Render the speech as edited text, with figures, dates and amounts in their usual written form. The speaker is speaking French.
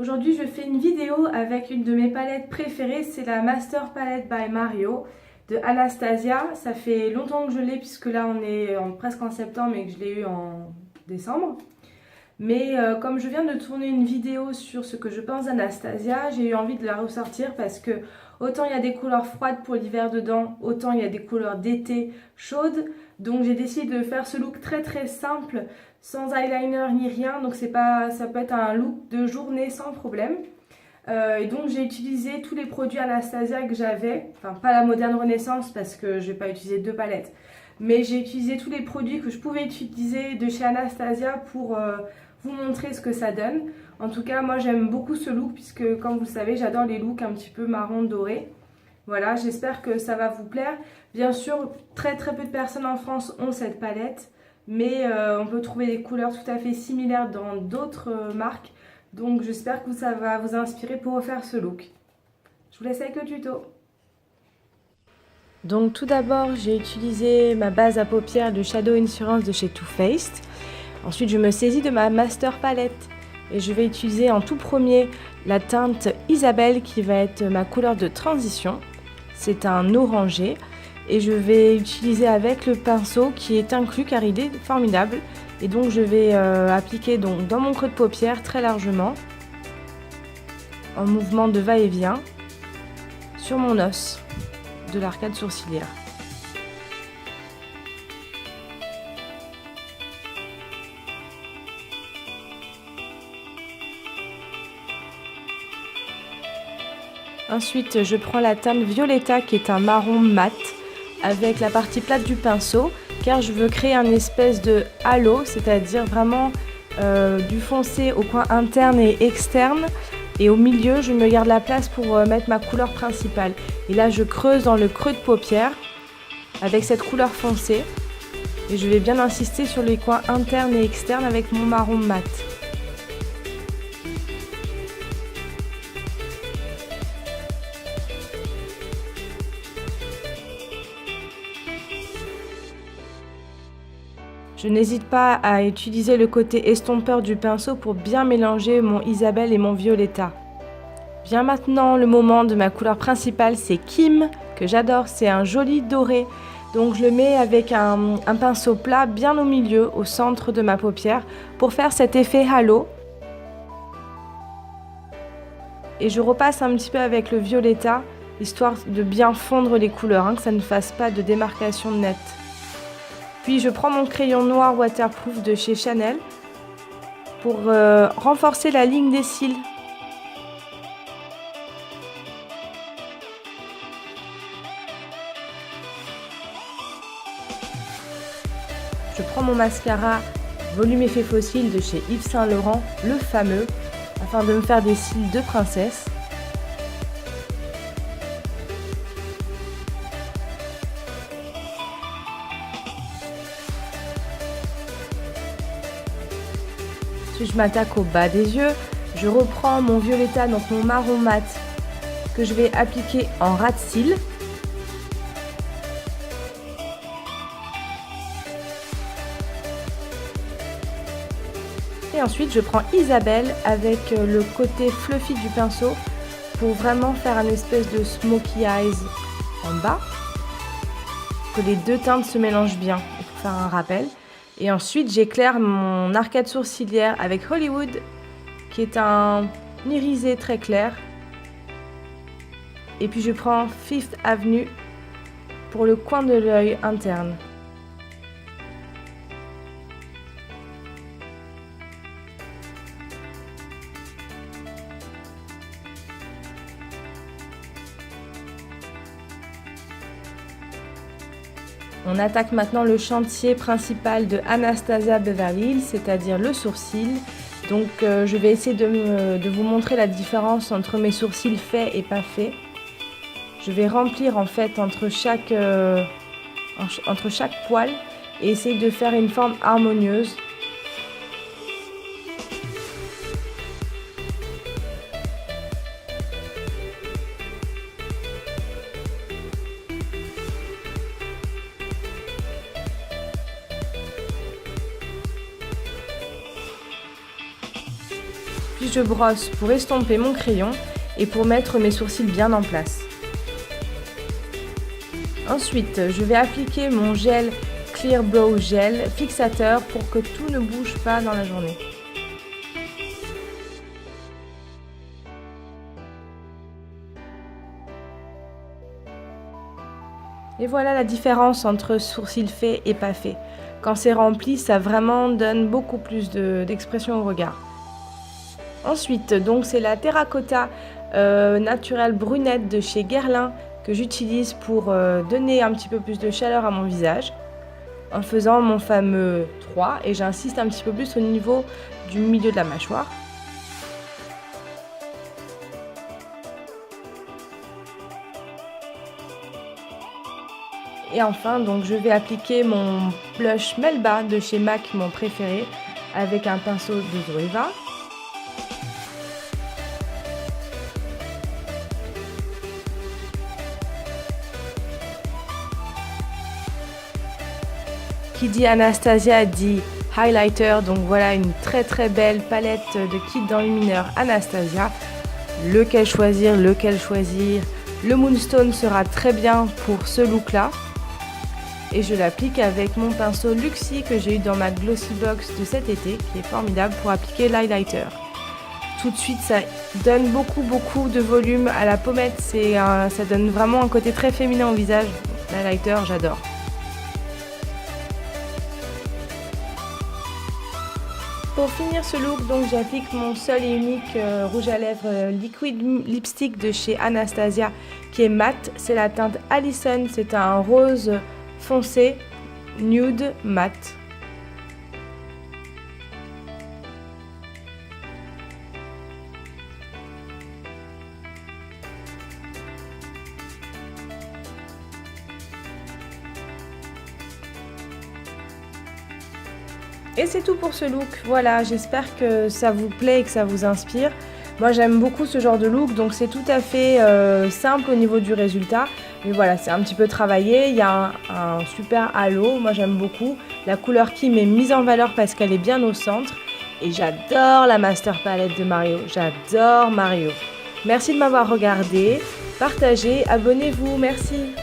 Aujourd'hui, je fais une vidéo avec une de mes palettes préférées, c'est la Master Palette by Mario de Anastasia. Ça fait longtemps que je l'ai puisque là on est presque en septembre et que je l'ai eu en décembre. Mais comme je viens de tourner une vidéo sur ce que je pense d'Anastasia, j'ai eu envie de la ressortir parce que autant il y a des couleurs froides pour l'hiver dedans, autant il y a des couleurs d'été chaudes. Donc j'ai décidé de faire ce look très simple, sans eyeliner ni rien. Donc ça peut être un look de journée sans problème. Et donc j'ai utilisé tous les produits Anastasia que j'avais. Enfin pas la Moderne Renaissance parce que je vais pas utiliser deux palettes. Mais j'ai utilisé tous les produits que je pouvais utiliser de chez Anastasia pour vous montrer ce que ça donne. En tout cas, moi j'aime beaucoup ce look puisque comme vous le savez, j'adore les looks un petit peu marron doré. Voilà, j'espère que ça va vous plaire. Bien sûr, très peu de personnes en France ont cette palette, mais on peut trouver des couleurs tout à fait similaires dans d'autres marques. Donc j'espère que ça va vous inspirer pour refaire ce look. Je vous laisse avec le tuto. Donc tout d'abord, j'ai utilisé ma base à paupières de Shadow Insurance de chez Too Faced. Ensuite, je me saisis de ma Master Palette et je vais utiliser en tout premier la teinte Isabelle qui va être ma couleur de transition. C'est un orangé et je vais utiliser avec le pinceau qui est inclus car il est formidable. Et donc je vais appliquer donc dans mon creux de paupière très largement en mouvement de va-et-vient sur mon os de l'arcade sourcilière. Ensuite, je prends la teinte Violetta qui est un marron mat avec la partie plate du pinceau car je veux créer un espèce de halo, c'est-à-dire vraiment du foncé au coin interne et externe. Et au milieu, je me garde la place pour mettre ma couleur principale. Et là, je creuse dans le creux de paupière avec cette couleur foncée. Et je vais bien insister sur les coins internes et externes avec mon marron mat. Je n'hésite pas à utiliser le côté estompeur du pinceau pour bien mélanger mon Isabelle et mon Violetta. Vient maintenant le moment de ma couleur principale, c'est Kim, que j'adore, c'est un joli doré. Donc je le mets avec un pinceau plat bien au milieu, au centre de ma paupière, pour faire cet effet halo. Et je repasse un petit peu avec le Violetta, histoire de bien fondre les couleurs, que ça ne fasse pas de démarcation nette. Puis je prends mon crayon noir waterproof de chez Chanel pour renforcer la ligne des cils. Je prends mon mascara Volume Effet Fossile de chez Yves Saint Laurent, le fameux, afin de me faire des cils de princesse. Ensuite, je m'attaque au bas des yeux. Je reprends mon Violetta, donc mon marron mat, que je vais appliquer en ras de cils. Et ensuite, je prends Isabelle avec le côté fluffy du pinceau pour vraiment faire un espèce de smoky eyes en bas. Que les deux teintes se mélangent bien pour faire un rappel. Et ensuite, j'éclaire mon arcade sourcilière avec Hollywood, qui est un irisé très clair. Et puis je prends Fifth Avenue pour le coin de l'œil interne. On attaque maintenant le chantier principal de Anastasia Beverly Hills, c'est-à-dire le sourcil. Donc je vais essayer de vous montrer la différence entre mes sourcils faits et pas faits. Je vais remplir en fait entre chaque poil et essayer de faire une forme harmonieuse. puis je brosse pour estomper mon crayon et pour mettre mes sourcils bien en place. Ensuite, je vais appliquer mon gel Clear Brow Gel fixateur pour que tout ne bouge pas dans la journée. Et voilà la différence entre sourcils faits et pas faits. Quand c'est rempli, ça vraiment donne beaucoup plus d'expression au regard. Ensuite, donc c'est la terracotta naturelle brunette de chez Guerlain que j'utilise pour donner un petit peu plus de chaleur à mon visage en faisant mon fameux 3 et j'insiste un petit peu plus au niveau du milieu de la mâchoire. Et enfin, donc, je vais appliquer mon blush Melba de chez MAC, mon préféré, avec un pinceau de Zoeva. Qui dit Anastasia dit highlighter, donc voilà une très très belle palette de kit d'enlumineur Anastasia. Lequel choisir, lequel choisir. Le Moonstone sera très bien pour ce look là. Et je l'applique avec mon pinceau Luxie que j'ai eu dans ma Glossy Box de cet été, qui est formidable pour appliquer l'highlighter. Tout de suite, ça donne beaucoup de volume à la pommette, ça donne vraiment un côté très féminin au visage. L'highlighter, j'adore. Pour finir ce look, donc j'applique mon seul et unique rouge à lèvres liquid lipstick de chez Anastasia qui est mat. C'est la teinte Allison, c'est un rose foncé, nude, mat. Et c'est tout pour ce look. Voilà, j'espère que ça vous plaît et que ça vous inspire. Moi j'aime beaucoup ce genre de look, donc c'est tout à fait simple au niveau du résultat. Mais voilà, c'est un petit peu travaillé, il y a un super halo, moi j'aime beaucoup. La couleur Kim est mise en valeur parce qu'elle est bien au centre. Et j'adore la Master Palette de Mario, j'adore Mario. Merci de m'avoir regardé, partagez, abonnez-vous, merci.